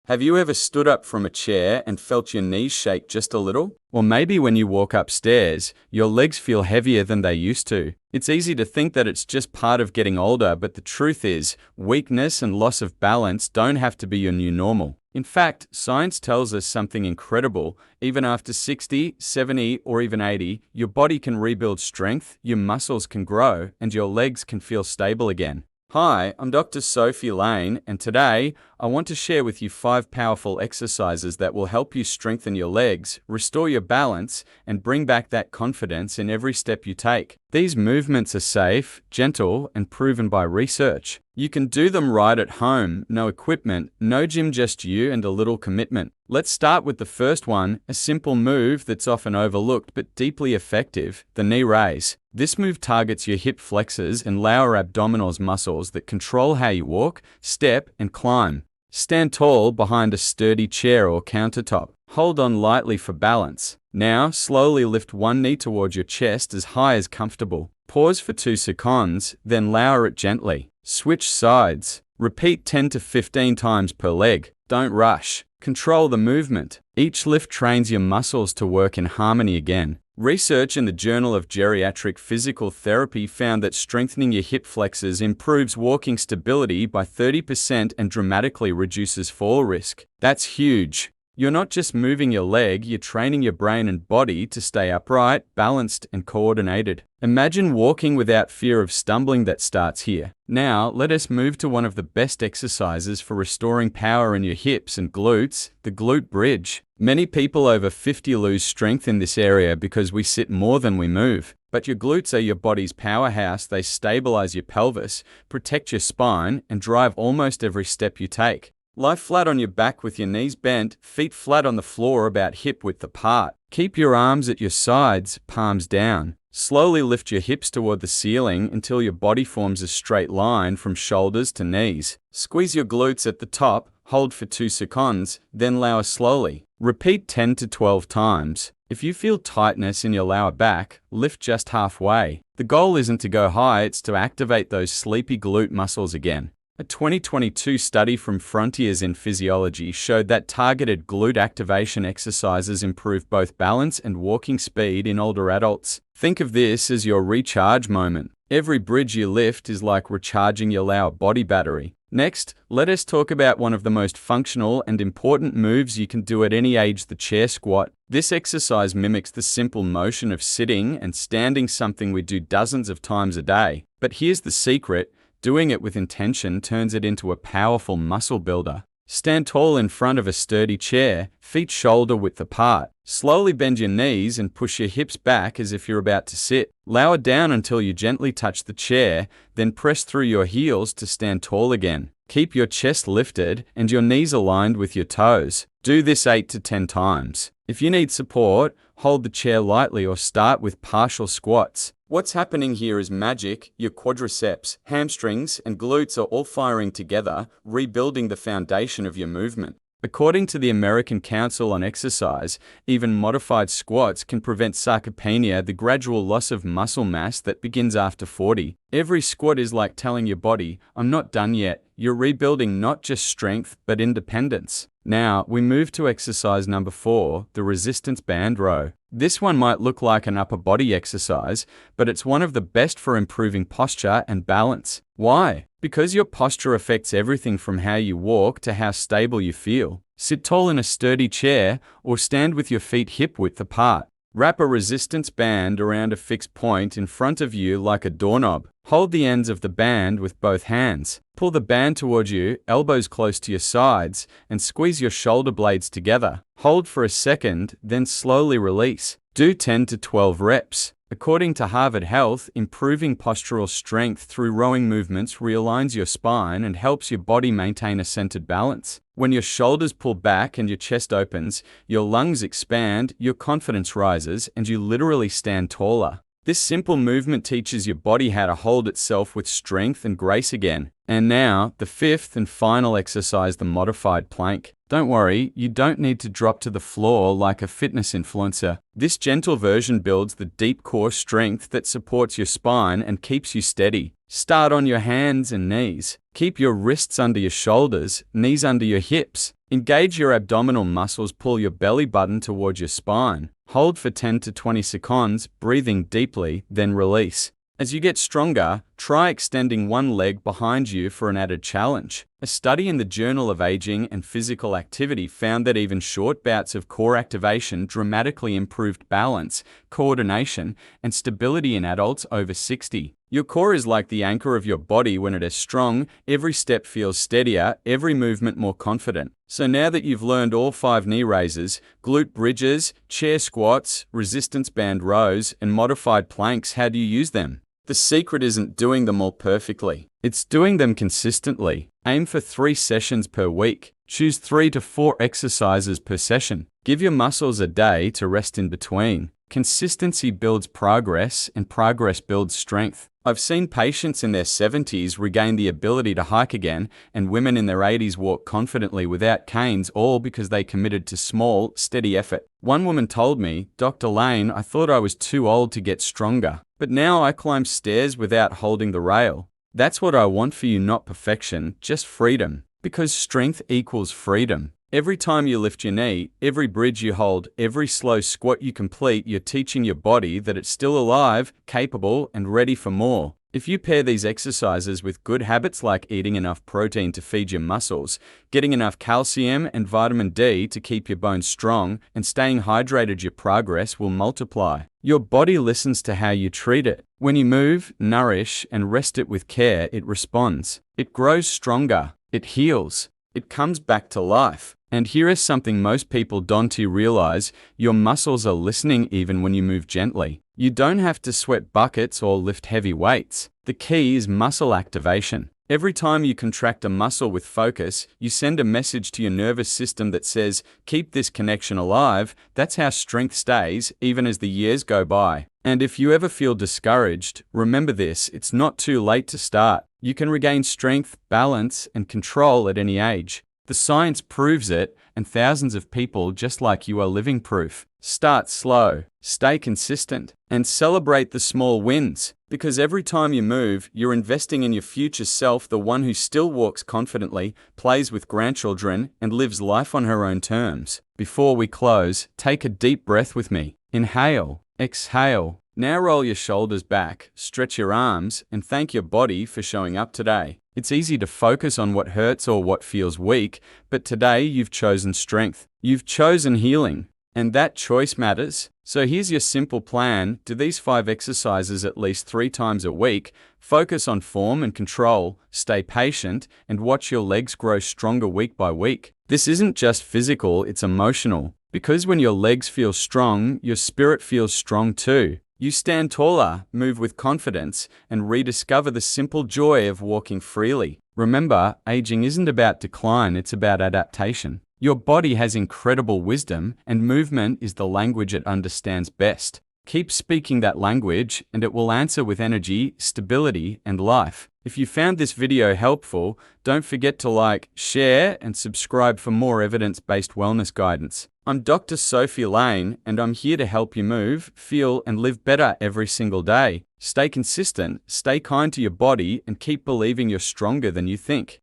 Have you ever stood up from a chair and felt your knees shake just a little? Or maybe when you walk upstairs, your legs feel heavier than they used to. It's easy to think that it's just part of getting older, but the truth is, weakness and loss of balance don't have to be your new normal. In fact, science tells us something incredible. Even after 60, 70, or even 80, your body can rebuild strength, your muscles can grow, and your legs can feel stable again. Hi, I'm Dr. Sophie Lane, and today I want to share with you 5 powerful exercises that will help you strengthen your legs, restore your balance, and bring back that confidence in every step you take. These movements are safe, gentle, and proven by research. You can do them right at home, no equipment, no gym, just you and a little commitment. Let's start with the first one, a simple move that's often overlooked but deeply effective, the knee raise. This move targets your hip flexors and lower abdominals muscles that control how you walk, step, and climb. Stand tall behind a sturdy chair or countertop. Hold on lightly for balance. Now, slowly lift one knee towards your chest as high as comfortable. Pause for 2 seconds, then lower it gently. Switch sides. Repeat 10 to 15 times per leg. Don't rush. Control the movement. Each lift trains your muscles to work in harmony again. Research in the Journal of Geriatric Physical Therapy found that strengthening your hip flexors improves walking stability by 30% and dramatically reduces fall risk. That's huge. You're not just moving your leg, you're training your brain and body to stay upright, balanced, and coordinated. Imagine walking without fear of stumbling. That starts here. Now, let us move to one of the best exercises for restoring power in your hips and glutes, the glute bridge. Many people over 50 lose strength in this area because we sit more than we move. But your glutes are your body's powerhouse. They stabilize your pelvis, protect your spine, and drive almost every step you take. Lie flat on your back with your knees bent, feet flat on the floor about hip width apart. Keep your arms at your sides, palms down. Slowly lift your hips toward the ceiling until your body forms a straight line from shoulders to knees. Squeeze your glutes at the top, hold for 2 seconds, then lower slowly. Repeat 10 to 12 times. If you feel tightness in your lower back, lift just halfway. The goal isn't to go high, it's to activate those sleepy glute muscles again. A 2022 study from Frontiers in Physiology showed that targeted glute activation exercises improve both balance and walking speed in older adults. Think of this as your recharge moment. Every bridge you lift is like recharging your lower body battery. Next, let us talk about one of the most functional and important moves you can do at any age, the chair squat. This exercise mimics the simple motion of sitting and standing, something we do dozens of times a day. But here's the secret. Doing it with intention turns it into a powerful muscle builder. Stand tall in front of a sturdy chair, feet shoulder width apart. Slowly bend your knees and push your hips back as if you're about to sit. Lower down until you gently touch the chair, then press through your heels to stand tall again. Keep your chest lifted and your knees aligned with your toes. Do this 8 to 10 times. If you need support, hold the chair lightly or start with partial squats. What's happening here is magic. Your quadriceps, hamstrings, and glutes are all firing together, rebuilding the foundation of your movement. According to the American Council on Exercise, even modified squats can prevent sarcopenia, the gradual loss of muscle mass that begins after 40. Every squat is like telling your body, I'm not done yet. You're rebuilding not just strength, but independence. Now, we move to exercise number 4, the resistance band row. This one might look like an upper body exercise, but it's one of the best for improving posture and balance. Why? Because your posture affects everything from how you walk to how stable you feel. Sit tall in a sturdy chair or stand with your feet hip width apart. Wrap a resistance band around a fixed point in front of you like a doorknob. Hold the ends of the band with both hands. Pull the band towards you, elbows close to your sides, and squeeze your shoulder blades together. Hold for a second, then slowly release. Do 10 to 12 reps. According to Harvard Health, improving postural strength through rowing movements realigns your spine and helps your body maintain a centered balance. When your shoulders pull back and your chest opens, your lungs expand, your confidence rises, and you literally stand taller. This simple movement teaches your body how to hold itself with strength and grace again. And now, the fifth and final exercise, the modified plank. Don't worry, you don't need to drop to the floor like a fitness influencer. This gentle version builds the deep core strength that supports your spine and keeps you steady. Start on your hands and knees. Keep your wrists under your shoulders, knees under your hips. Engage your abdominal muscles, pull your belly button towards your spine. Hold for 10 to 20 seconds, breathing deeply, then release. As you get stronger, try extending one leg behind you for an added challenge. A study in the Journal of Aging and Physical Activity found that even short bouts of core activation dramatically improved balance, coordination, and stability in adults over 60. Your core is like the anchor of your body. When it is strong, every step feels steadier, every movement more confident. So now that you've learned all 5 knee raises, glute bridges, chair squats, resistance band rows, and modified planks, how do you use them? The secret isn't doing them all perfectly. It's doing them consistently. Aim for 3 sessions per week. Choose 3 to 4 exercises per session. Give your muscles a day to rest in between. Consistency builds progress, and progress builds strength. I've seen patients in their 70s regain the ability to hike again, and women in their 80s walk confidently without canes, all because they committed to small, steady effort. One woman told me, "Dr. Lane, I thought I was too old to get stronger, but now I climb stairs without holding the rail." That's what I want for you, not perfection, just freedom. Because strength equals freedom. Every time you lift your knee, every bridge you hold, every slow squat you complete, you're teaching your body that it's still alive, capable, and ready for more. If you pair these exercises with good habits like eating enough protein to feed your muscles, getting enough calcium and vitamin D to keep your bones strong, and staying hydrated, your progress will multiply. Your body listens to how you treat it. When you move, nourish, and rest it with care, it responds. It grows stronger. It heals. It comes back to life. And here is something most people don't realize: your muscles are listening even when you move gently. You don't have to sweat buckets or lift heavy weights. The key is muscle activation. Every time you contract a muscle with focus, you send a message to your nervous system that says, keep this connection alive. That's how strength stays, even as the years go by. And if you ever feel discouraged, remember this: it's not too late to start. You can regain strength, balance, and control at any age. The science proves it, and thousands of people just like you are living proof. Start slow, stay consistent, and celebrate the small wins. Because every time you move, you're investing in your future self, the one who still walks confidently, plays with grandchildren, and lives life on her own terms. Before we close, take a deep breath with me. Inhale, exhale. Now roll your shoulders back, stretch your arms, and thank your body for showing up today. It's easy to focus on what hurts or what feels weak, but today you've chosen strength. You've chosen healing, and that choice matters. So here's your simple plan. Do these 5 exercises at least 3 times a week. Focus on form and control, stay patient, and watch your legs grow stronger week by week. This isn't just physical, it's emotional. Because when your legs feel strong, your spirit feels strong too. You stand taller, move with confidence, and rediscover the simple joy of walking freely. Remember, aging isn't about decline, it's about adaptation. Your body has incredible wisdom, and movement is the language it understands best. Keep speaking that language, and it will answer with energy, stability, and life. If you found this video helpful, don't forget to like, share, and subscribe for more evidence-based wellness guidance. I'm Dr. Sophie Lane, and I'm here to help you move, feel, and live better every single day. Stay consistent, stay kind to your body, and keep believing you're stronger than you think.